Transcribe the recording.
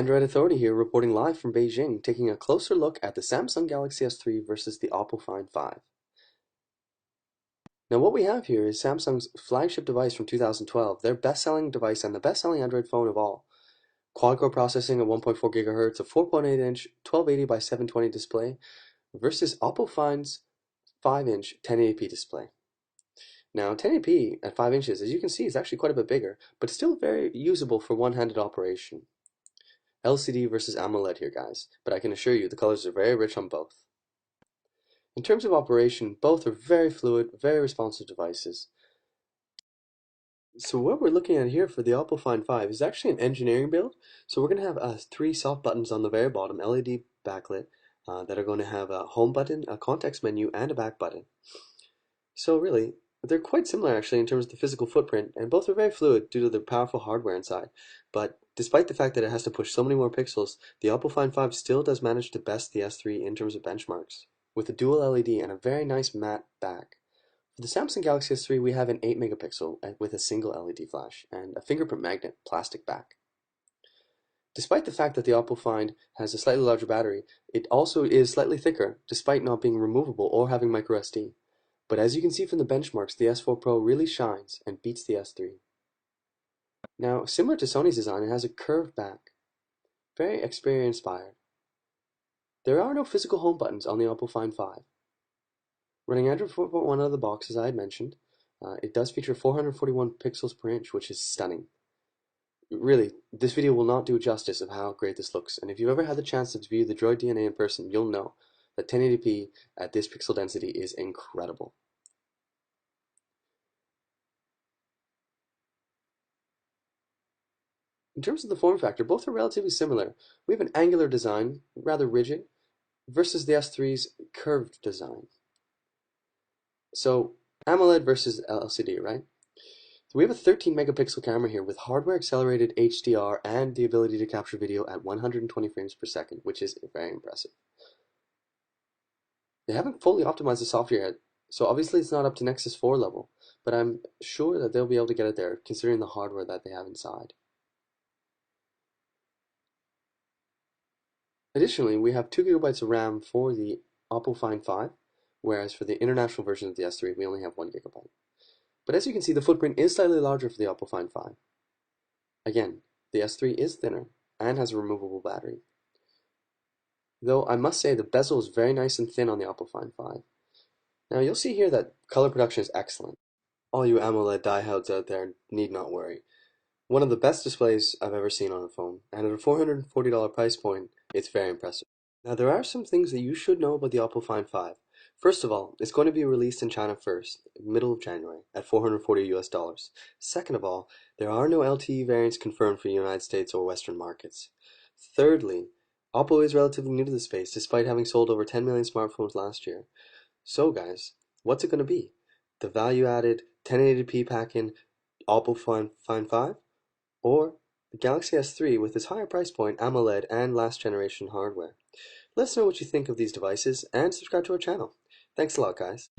Android Authority here, reporting live from Beijing, taking a closer look at the Samsung Galaxy S3 versus the Oppo Find 5. Now what we have here is Samsung's flagship device from 2012, their best-selling device and the best-selling Android phone of all. Quad-core processing at 1.4 GHz, a 4.8-inch 1280 by 720 display versus Oppo Find's 5-inch 1080p display. Now 1080p at 5 inches, as you can see, is actually quite a bit bigger, but still very usable for one-handed operation. LCD versus AMOLED here, guys, but I can assure you the colors are very rich on both. In terms of operation, both are very fluid, very responsive devices. So what we're looking at here for the Oppo Find 5 is actually an engineering build. So we're going to have 3 soft buttons on the very bottom, LED backlit, that are going to have a home button, a context menu, and a back button. So really, they're quite similar actually in terms of the physical footprint, and both are very fluid due to the powerful hardware inside. But despite the fact that it has to push so many more pixels, the Oppo Find 5 still does manage to best the S3 in terms of benchmarks, with a dual LED and a very nice matte back. For the Samsung Galaxy S3, we have an 8 megapixel with a single LED flash and a fingerprint magnet plastic back. Despite the fact that the Oppo Find has a slightly larger battery, it also is slightly thicker, despite not being removable or having microSD. But as you can see from the benchmarks, the S4 Pro really shines and beats the S3. Now, similar to Sony's design, it has a curved back, very Xperia inspired. There are no physical home buttons on the Oppo Find 5. Running Android 4.1 out of the box, as I had mentioned, it does feature 441 pixels per inch, which is stunning. Really, this video will not do justice of how great this looks, and if you've ever had the chance to view the Droid DNA in person, you'll know that 1080p at this pixel density is incredible. In terms of the form factor, both are relatively similar. We have an angular design, rather rigid, versus the S3's curved design. So, AMOLED versus LCD, right? So we have a 13 megapixel camera here with hardware accelerated HDR and the ability to capture video at 120 frames per second, which is very impressive. They haven't fully optimized the software yet, so obviously it's not up to Nexus 4 level, but I'm sure that they'll be able to get it there considering the hardware that they have inside. Additionally, we have 2 GB of RAM for the Oppo Find 5, whereas for the international version of the S3 we only have 1 GB. But as you can see, the footprint is slightly larger for the Oppo Find 5. Again, the S3 is thinner and has a removable battery. Though I must say the bezel is very nice and thin on the Oppo Find 5. Now you'll see here that color production is excellent. All you AMOLED diehards out there need not worry. One of the best displays I've ever seen on a phone, and at a $440 price point, it's very impressive. Now there are some things that you should know about the Oppo Find 5. First of all, it's going to be released in China first, middle of January, at $440 US. Second of all, there are no LTE variants confirmed for the United States or Western markets. Thirdly, Oppo is relatively new to the space, despite having sold over 10 million smartphones last year. So guys, what's it going to be? The value-added 1080p pack-in Oppo Find 5? Or the Galaxy S3 with its higher price point, AMOLED, and last generation hardware? Let us know what you think of these devices and subscribe to our channel. Thanks a lot, guys.